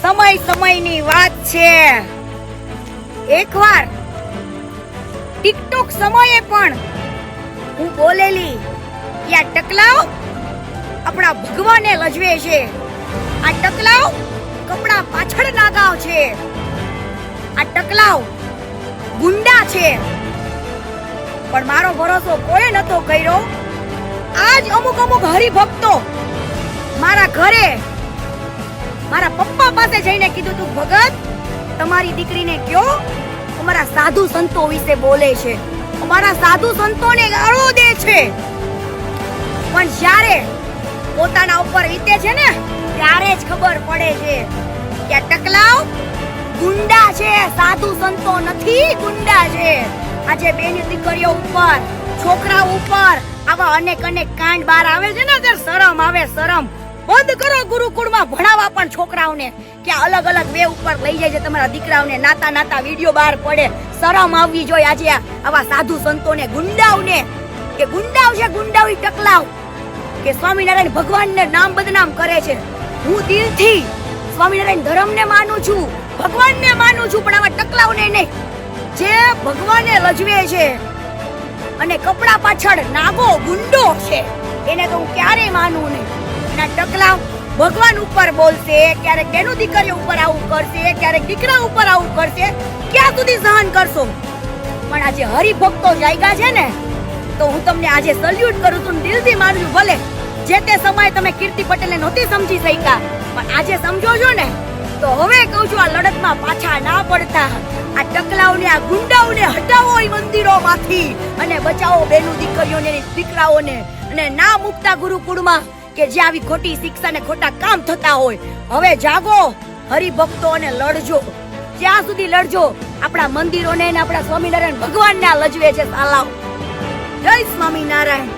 સમયની વાત છે. એકવાર ટિકટોક સમયે પણ હું બોલેલી કે આ ટકલાવ આપણા ભગવાને લજવે છે. આ ટકલાવ કપડા પાછળ નાગાવ છે. આ ટકલાવ ગુંડા છે. પણ મારો ભરોસો કોઈ નતો કર્યો. આજ અમુક હરિભક્તો મારા ઘરે મારા પપ્પા પાસે જઈને કીધું તું ભગત તમારી દીકરીને કયો અમારા સાધુ સંતો વિશે બોલે છે, અમારા સાધુ સંતોને ગાળો દે છે. પણ જ્યારે પોતાના ઉપર વીતે છે ને ત્યારે જ ખબર પડે છે કે આ ટકલાવ ગુંડા છે, સાધુ સંતો નથી, ગુંડા છે. આજે બેની દીકરીઓ ઉપર, છોકરા ઉપર આવા અનેક કાંડ બહાર આવે છે ને ત્યારે શરમ આવે. શરમ બંધ કરો ગુરુકુળમાં ભણાવવા પણ છોકરાઓને કે અલગ વે ઉપર લઈ જાય છે તમારા દીકરાઓને. નાતા વિડિયો બહાર પડે. શરમ આવવી જોઈએ આજે આવા સાધુ સંતોને, ગુંડાઓને કે ગુંડાઓ છે, ગુંડાઓ ટકલાવ કે સ્વામિનારાયણ ભગવાનને નામ બદનામ કરે છે. હું દિલથી સ્વામિનારાયણ ધર્મને માનું છું, ભગવાનને માનું છું, પણ આવા ટકલાવને નહીં જે ભગવાને લજવે છે અને કપડા પાછળ નાગો ગુંડો છે એને તો હું ક્યારેય માનું નહીં. એના ટકલાવ ભગવાન ઉપર બોલશે, ક્યારેક બેનો દીકરીઓ ઉપર આવું કરશે, ક્યારેક દીકરા ઉપર આવું કરશે. ક્યાં સુધી સહન કરશો? પણ આજે હરિભક્તો જાગ્યા છે ને તો હું તમને આજે સલ્યુટ કરું છું, દિલથી માનું છું. ભલે જે તે સમયે તમે કીર્તિ પટેલને નહોતી સમજી શક્યા, પણ આજે સમજો છો ને તો હવે કહું છું આ લડતમાં પાછા ના પડતા. આ ટકલાઓને, આ ગુંડાઓને હટાવો એ મંદિરોમાંથી અને બચાવો બેનો દીકરીઓને, દીકરાઓને, અને ના મુકતા ગુરુકુળમાં કે જે આવી ખોટી શિક્ષા ને ખોટા કામ થતા હોય. હવે જાગો હરિભક્તો અને લડજો. જ્યાં સુધી લડજો આપણા મંદિરોને અને આપણા સ્વામિનારાયણ ભગવાનને લજવે છે સાલાવ. જય સ્વામિનારાયણ.